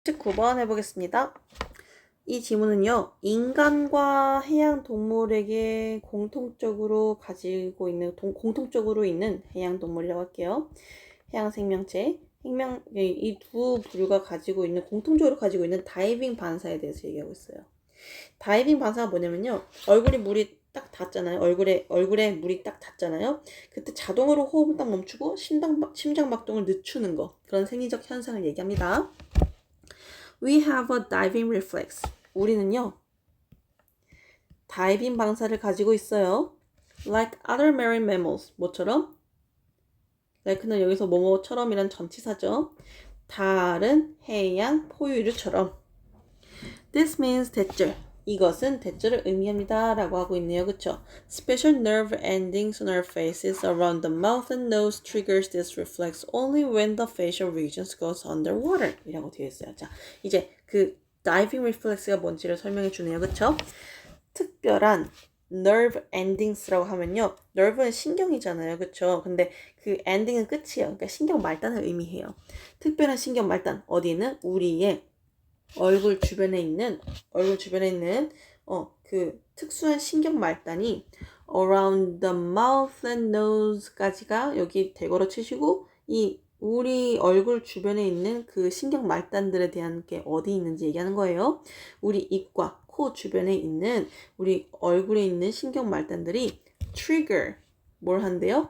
19번 해보겠습니다. 이 지문은요, 인간과 해양 동물에게 공통적으로 있는 해양 동물이라고 할게요. 해양 생명체, 이 두 부류가 공통적으로 가지고 있는 다이빙 반사에 대해서 얘기하고 있어요. 다이빙 반사가 뭐냐면요, 얼굴에 물이 딱 닿잖아요. 얼굴에 물이 딱 닿잖아요. 그때 자동으로 호흡을 딱 멈추고 심장박동을 늦추는 거. 그런 생리적 현상을 얘기합니다. We have a diving reflex. 우리는요, 다이빙 방사를 가지고 있어요. Like other marine mammals. 뭐처럼? like는 여기서 뭐뭐처럼이란 전치사죠. 다른 해양 포유류처럼. This means 대절. 이것은 대절을 의미합니다. 라고 하고 있네요. 그쵸? Special nerve endings on our faces around the mouth and nose triggers this reflex only when the facial regions goes underwater. 이라고 되어 있어요. 자, 이제 그 diving reflex가 뭔지를 설명해 주네요. 그쵸? 특별한 nerve endings라고 하면요. nerve는 신경이잖아요. 그쵸? 근데 그 ending은 끝이에요. 그러니까 신경 말단을 의미해요. 특별한 신경 말단. 어디는 우리의 얼굴 주변에 있는 그 특수한 신경 말단이 around the mouth and nose까지가 여기 대괄호 치시고 이 우리 얼굴 주변에 있는 그 신경 말단들에 대한 게 어디 있는지 얘기하는 거예요. 우리 입과 코 주변에 있는 우리 얼굴에 있는 신경 말단들이 trigger 뭘 한대요?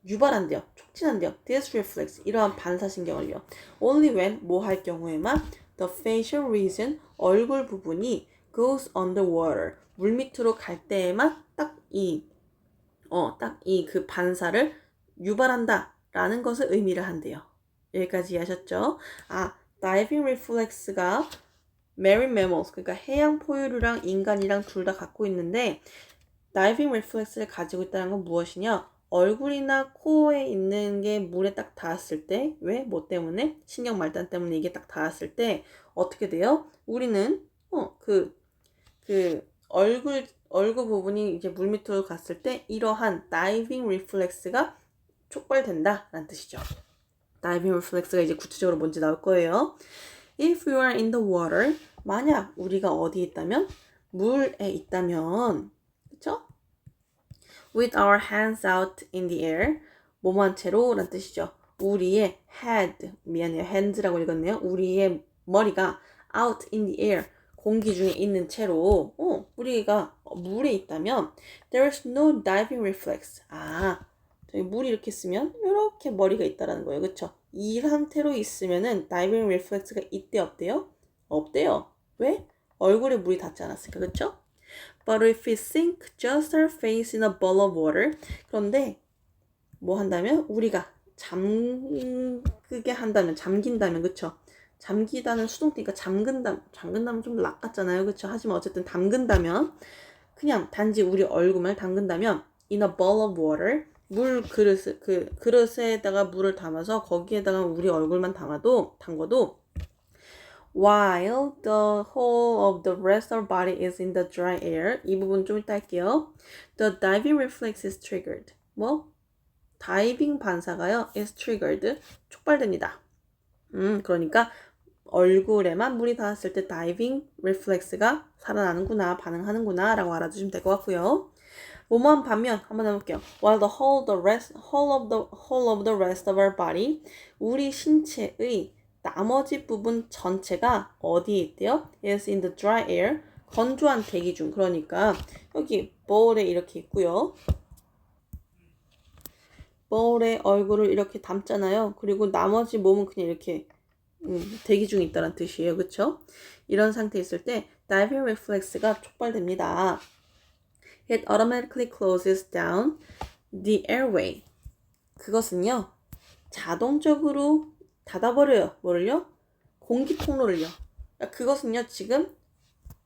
유발한대요. 촉진한대요. This reflex 이러한 반사신경을요. Only when 뭐 할 경우에만 the facial region 얼굴 부분이 goes underwater 물 밑으로 갈 때에만 딱 이 그 반사를 유발한다 라는 것을 의미를 한대요. 여기까지 이해하셨죠? diving reflex가 marine mammals 그러니까 해양 포유류랑 인간이랑 둘 다 갖고 있는데 diving reflex를 가지고 있다는 건 무엇이냐? 얼굴이나 코에 있는 게 물에 딱 닿았을 때, 왜? 뭐 때문에? 신경 말단 때문에 이게 딱 닿았을 때, 어떻게 돼요? 우리는, 얼굴 부분이 이제 물 밑으로 갔을 때, 이러한 diving reflex가 촉발된다. 라는 뜻이죠. diving reflex가 이제 구체적으로 뭔지 나올 거예요. If you are in the water, 만약 우리가 어디에 있다면? 물에 있다면, 그쵸? With our hands out in the air, 몸한 채로 라는 뜻이죠. 우리의 hands라고 읽었네요. 우리의 머리가 out in the air, 공기 중에 있는 채로 우리가 물에 있다면 there's no diving reflex. 저기 물이 이렇게 쓰면 이렇게 머리가 있다라는 거예요. 그쵸? 이 상태로 있으면은 diving reflex가 있대 없대요? 없대요. 왜? 얼굴에 물이 닿지 않았으니까. 그쵸? But if we sink just our face in a bowl of water, 그런데 뭐 한다면 우리가 잠긴다면 그쵸? 잠기다는 수동태니까 잠근다면 좀 락같잖아요. 그쵸? 하지만 어쨌든 담근다면 그냥 단지 우리 얼굴만 담근다면 in a bowl of water 그릇에다가 물을 담아서 거기에다가 우리 얼굴만 담궈도 while the whole of the rest of our body is in the dry air. 이 부분 좀 이따 할게요. The diving reflex is triggered. 다이빙 반사가요. is triggered. 촉발됩니다. 그러니까 얼굴에만 물이 닿았을 때 다이빙 리플렉스가 살아나는구나, 반응하는구나 라고 알아두시면 될 것 같고요. 몸한 반면 한번 해볼게요. While the whole of the rest of our body, 우리 신체의 나머지 부분 전체가 어디에 있대요? is in the dry air, 건조한 대기 중. 그러니까 여기 bowl에 이렇게 있고요. bowl에 얼굴을 이렇게 담잖아요. 그리고 나머지 몸은 그냥 이렇게 대기 중에 있다는 뜻이에요. 그쵸? 이런 상태에 있을 때 diving reflex가 촉발됩니다. It automatically closes down the airway. 그것은요. 자동적으로 닫아버려요. 뭐를요? 공기 통로를요. 그것은요. 지금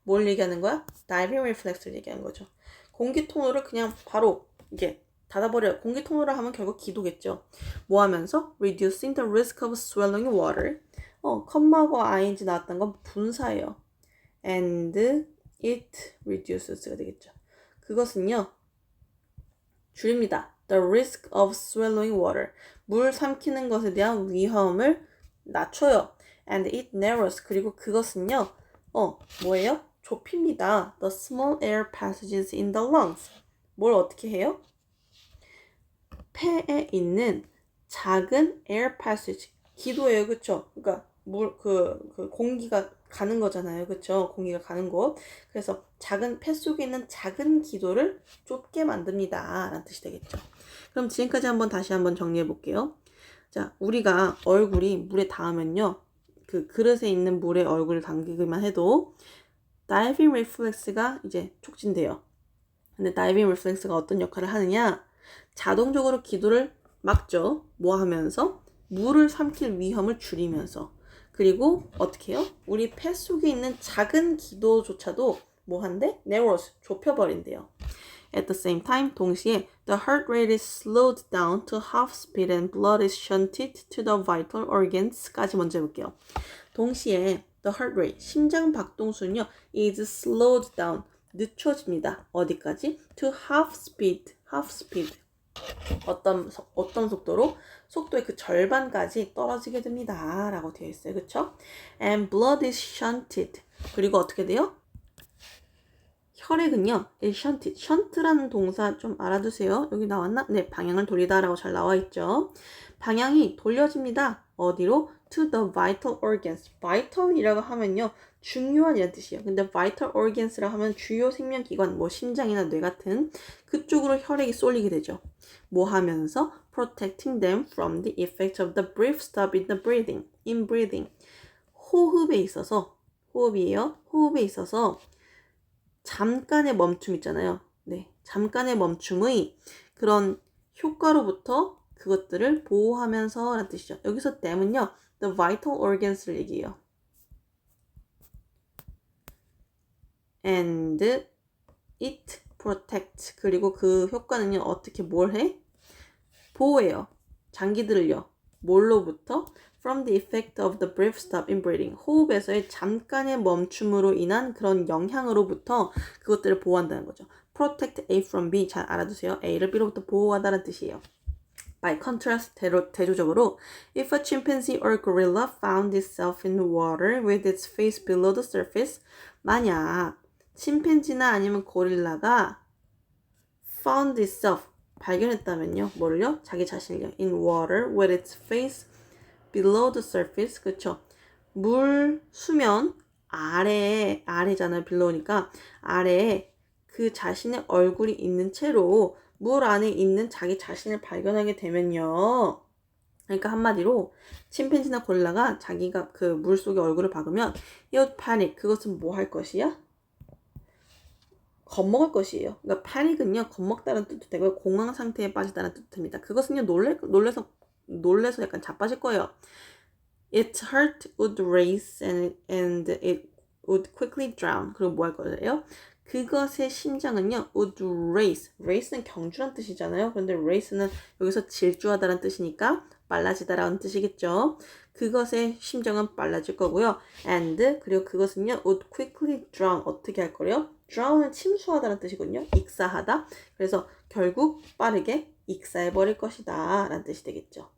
뭘 얘기하는 거야? diving reflex를 얘기하는 거죠. 공기 통로를 그냥 바로 이게 닫아버려요. 공기 통로를 하면 결국 기도겠죠. 뭐 하면서? Reducing the risk of swallowing water. 컴마하고 ing 나왔던 건 분사예요. And it reduces가 되겠죠. 그것은요. 줄입니다. The risk of swallowing water. 물 삼키는 것에 대한 위험을 낮춰요. and it narrows. 그리고 그것은요, 뭐예요? 좁힙니다. The small air passages in the lungs. 뭘 어떻게 해요? 폐에 있는 작은 air passage, 기도예요, 그쵸? 그러니까 그 공기가 가는 거잖아요, 그쵸? 공기가 가는 곳. 그래서 폐 속에 있는 작은 기도를 좁게 만듭니다, 라는 뜻이 되겠죠. 그럼 지금까지 다시 한번 정리해 볼게요. 자, 우리가 얼굴이 물에 닿으면요, 그 그릇에 있는 물에 얼굴을 담기기만 해도 다이빙 리플렉스가 이제 촉진돼요. 근데 다이빙 리플렉스가 어떤 역할을 하느냐? 자동적으로 기도를 막죠. 뭐 하면서? 물을 삼킬 위험을 줄이면서. 그리고 어떻게 해요? 우리 폐 속에 있는 작은 기도조차도 뭐 한대? narrows, 좁혀버린대요. At the same time, 동시에 the heart rate is slowed down to half speed and blood is shunted to the vital organs까지 먼저 해볼게요. 동시에 the heart rate, 심장 박동수는요, is slowed down, 늦춰집니다. 어디까지? To half speed, half speed. 어떤 속도로? 속도의 그 절반까지 떨어지게 됩니다. 라고 되어 있어요. 그쵸? And blood is shunted. 그리고 어떻게 돼요? 혈액은요, shunted. shunt라는 동사 좀 알아두세요. 여기 나왔나? 네, 방향을 돌리다 라고 잘 나와 있죠. 방향이 돌려집니다. 어디로? To the vital organs. vital이라고 하면요, 중요한 이란 뜻이에요. 근데 vital organs라 하면 주요 생명기관, 뭐 심장이나 뇌 같은 그쪽으로 혈액이 쏠리게 되죠. 뭐 하면서? Protecting them from the effect of the brief stop in the breathing. in breathing. 호흡에 있어서, 호흡이에요. 호흡에 있어서 잠깐의 멈춤 있잖아요. 네, 잠깐의 멈춤의 그런 효과로부터 그것들을 보호하면서 라는 뜻이죠. 여기서 them은요, the vital organs를 얘기해요. and it protects. 그리고 그 효과는요, 어떻게 뭘 해? 보호해요. 장기들을요. 뭘로부터? From the effect of the brief stop in breathing. 호흡에서의 잠깐의 멈춤으로 인한 그런 영향으로부터 그것들을 보호한다는 거죠. Protect A from B. 잘 알아두세요. A를 B로부터 보호하다는 뜻이에요. By contrast, 대조적으로, if a chimpanzee or gorilla found itself in water with its face below the surface, 만약 침팬지나 아니면 고릴라가 found itself, 발견했다면요. 뭐를요? 자기 자신을요. in water with its face below the surface. 그쵸? 물 수면 아래잖아요. below니까 아래에 그 자신의 얼굴이 있는 채로 물 안에 있는 자기 자신을 발견하게 되면요. 그러니까 한마디로 침팬지나 고릴라가 자기가 그 물 속에 얼굴을 박으면 it would panic. 그것은 뭐 할 것이야? 겁먹을 것이에요. 그러니까 panic은요, 겁먹다는 뜻도 되고요, 공황 상태에 빠지다는 뜻도 됩니다. 그것은요, 놀래서 약간 자빠질 거예요. Its heart would race and it would quickly drown. 그리고 뭐 할 거예요? 그것의 심장은요, would race. race는 경주란 뜻이잖아요. 그런데 race는 여기서 질주하다는 뜻이니까 빨라지다라는 뜻이겠죠. 그것의 심장은 빨라질 거고요. and 그리고 그것은요, would quickly drown. 어떻게 할 거래요? drown은 침수하다는 뜻이거든요. 익사하다. 그래서 결국 빠르게 익사해버릴 것이다 라는 뜻이 되겠죠.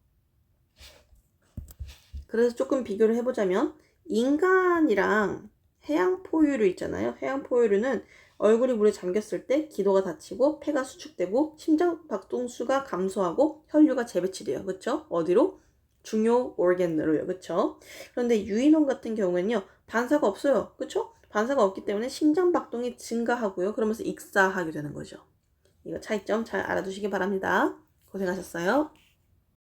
그래서 조금 비교를 해보자면 인간이랑 해양포유류 있잖아요. 해양포유류는 얼굴이 물에 잠겼을 때 기도가 닫히고 폐가 수축되고 심장 박동수가 감소하고 혈류가 재배치돼요. 그쵸? 어디로? 중요 organ으로요. 그쵸? 그런데 유인원 같은 경우에는요, 반사가 없어요. 그쵸? 반사가 없기 때문에 심장 박동이 증가하고요. 그러면서 익사하게 되는 거죠. 이거 차이점 잘 알아두시기 바랍니다. 고생하셨어요.